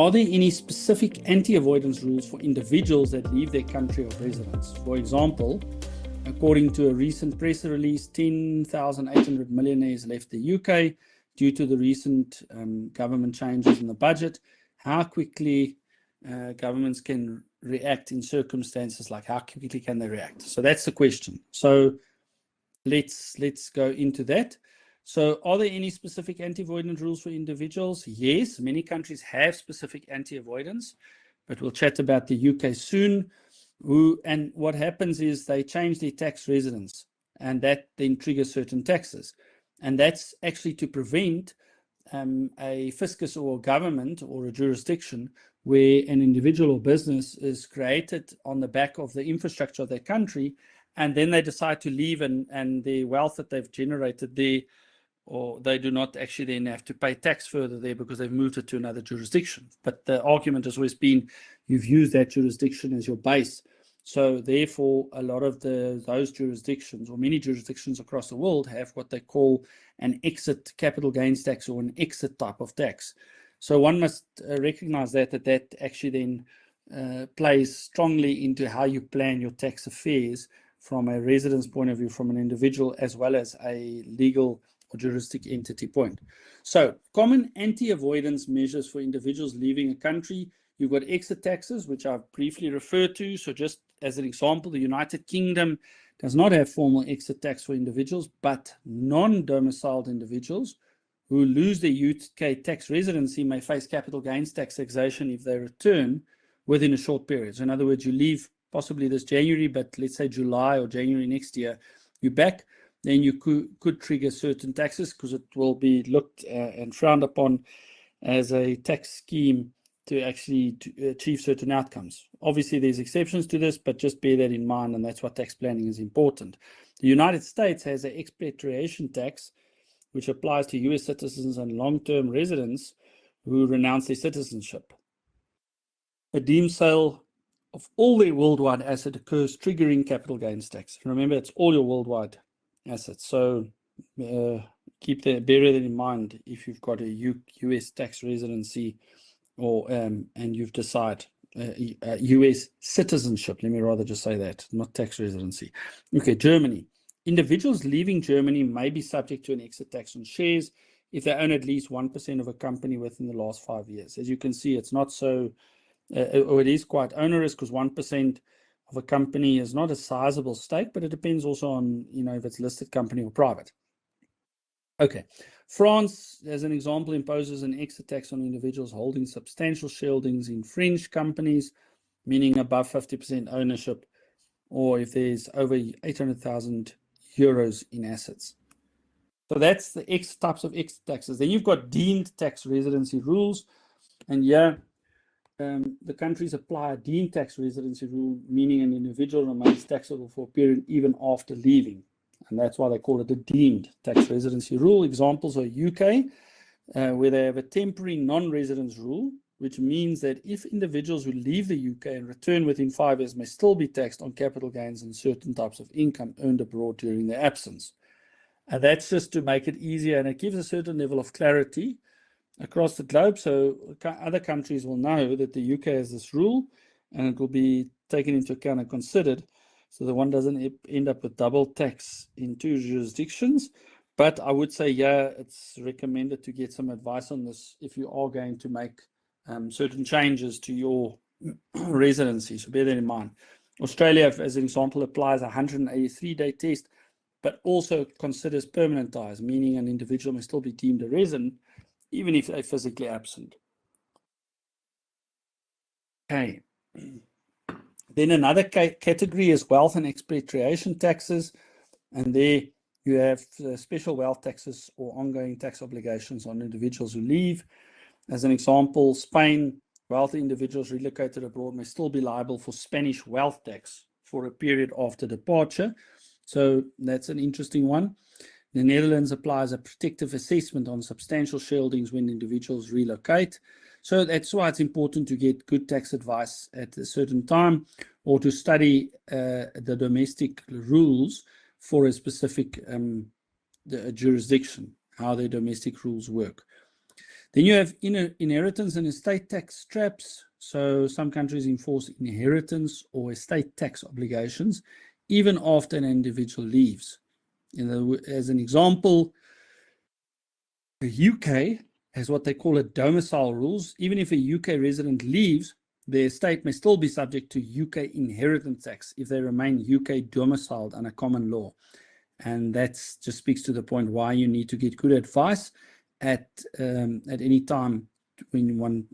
Are there any specific anti-avoidance rules for individuals that leave their country of residence? For example, according to a recent press release, 10,800 millionaires left the UK due to the recent government changes in the budget. How quickly governments can react in circumstances like how quickly can they react? So that's the question. So let's go into that. So are there any specific anti-avoidance rules for individuals? Yes, many countries have specific anti-avoidance, but we'll chat about the UK soon. And what happens is they change their tax residence, and that then triggers certain taxes. And that's actually to prevent a fiscus or a government or a jurisdiction where an individual or business is created on the back of the infrastructure of their country, and then they decide to leave, and the wealth that they've generated there, or they do not actually then have to pay tax further there because they've moved it to another jurisdiction. But the argument has always been you've used that jurisdiction as your base. So therefore, a lot of those jurisdictions, or many jurisdictions across the world, have what they call an exit capital gains tax or an exit type of tax. So one must recognize that actually then plays strongly into how you plan your tax affairs from a residence point of view, from an individual as well as a legal or juristic entity point. So common anti-avoidance measures for individuals leaving a country. You've got exit taxes, which I've briefly referred to. So just as an example, the United Kingdom does not have formal exit tax for individuals, but non-domiciled individuals who lose their UK tax residency may face capital gains taxation if they return within a short period. So in other words, you leave possibly this January, but let's say July or January next year, you're back, then you could trigger certain taxes because it will be looked and frowned upon as a tax scheme to actually achieve certain outcomes. Obviously, there's exceptions to this, but just bear that in mind, and that's why tax planning is important. The United States has an expatriation tax, which applies to US citizens and long-term residents who renounce their citizenship. A deemed sale of all their worldwide asset occurs, triggering capital gains tax. Remember, it's all your worldwide assets. So bear that in mind if you've got a US tax residency or and you've decided US citizenship. Let me rather just say that, not tax residency. Okay, Germany. Individuals leaving Germany may be subject to an exit tax on shares if they own at least 1% of a company within the last 5 years. As you can see, it's not so, or it is quite onerous because 1% of a company is not a sizable stake, but it depends also on, if it's listed company or private. Okay, France, as an example, imposes an exit tax on individuals holding substantial shareholdings in French companies, meaning above 50% ownership, or if there's over 800,000 euros in assets. So that's the types of exit taxes. Then you've got deemed tax residency rules, and the countries apply a deemed tax residency rule, meaning an individual remains taxable for a period even after leaving. And that's why they call it a deemed tax residency rule. Examples are UK, where they have a temporary non-residence rule, which means that if individuals who leave the UK and return within 5 years may still be taxed on capital gains and certain types of income earned abroad during their absence. And that's just to make it easier, and it gives a certain level of clarity across the globe, so other countries will know that the UK has this rule, and it will be taken into account and considered, so that one doesn't end up with double tax in 2 jurisdictions. But I would say, it's recommended to get some advice on this if you are going to make certain changes to your residency, so bear that in mind. Australia, as an example, applies a 183-day test, but also considers permanent ties, meaning an individual may still be deemed a resident even if they're physically absent. Okay. Then another category is wealth and expatriation taxes, and there you have special wealth taxes or ongoing tax obligations on individuals who leave. As an example, Spain, wealthy individuals relocated abroad may still be liable for Spanish wealth tax for a period after departure. So that's an interesting one. The Netherlands applies a protective assessment on substantial shareholdings when individuals relocate. So that's why it's important to get good tax advice at a certain time, or to study the domestic rules for a specific jurisdiction, how their domestic rules work. Then you have inheritance and estate tax traps. So some countries enforce inheritance or estate tax obligations even after an individual leaves. As an example, the UK has what they call a domicile rules. Even if a UK resident leaves, their estate may still be subject to UK inheritance tax if they remain UK domiciled under common law. And that just speaks to the point why you need to get good advice at any time when one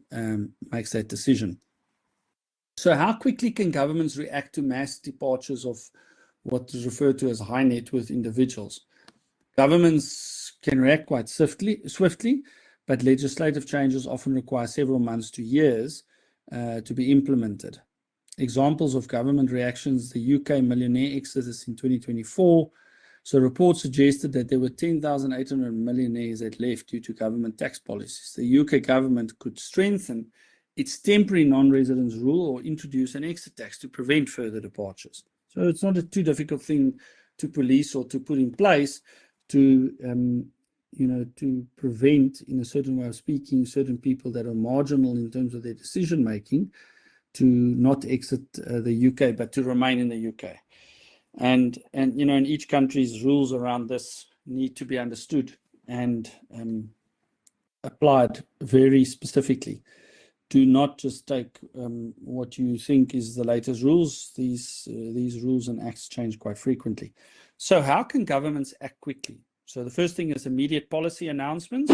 makes that decision. So how quickly can governments react to mass departures of what is referred to as high net worth individuals? Governments can react quite swiftly, but legislative changes often require several months to years to be implemented. Examples of government reactions: the UK millionaire exodus in 2024. So reports suggested that there were 10,800 millionaires that left due to government tax policies. The UK government could strengthen its temporary non-residence rule or introduce an exit tax to prevent further departures. So it's not a too difficult thing to police or to put in place to, to prevent, in a certain way of speaking, certain people that are marginal in terms of their decision making to not exit the UK, but to remain in the UK. And in each country's rules around this need to be understood and applied very specifically. Do not just take what you think is the latest rules. These rules and acts change quite frequently. So how can governments act quickly? So the first thing is immediate policy announcements.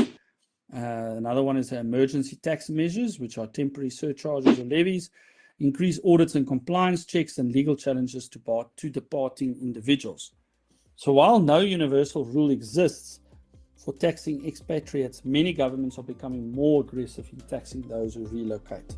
Another one is emergency tax measures, which are temporary surcharges or levies. Increase audits and compliance checks and legal challenges to departing individuals. So while no universal rule exists for taxing expatriates, many governments are becoming more aggressive in taxing those who relocate.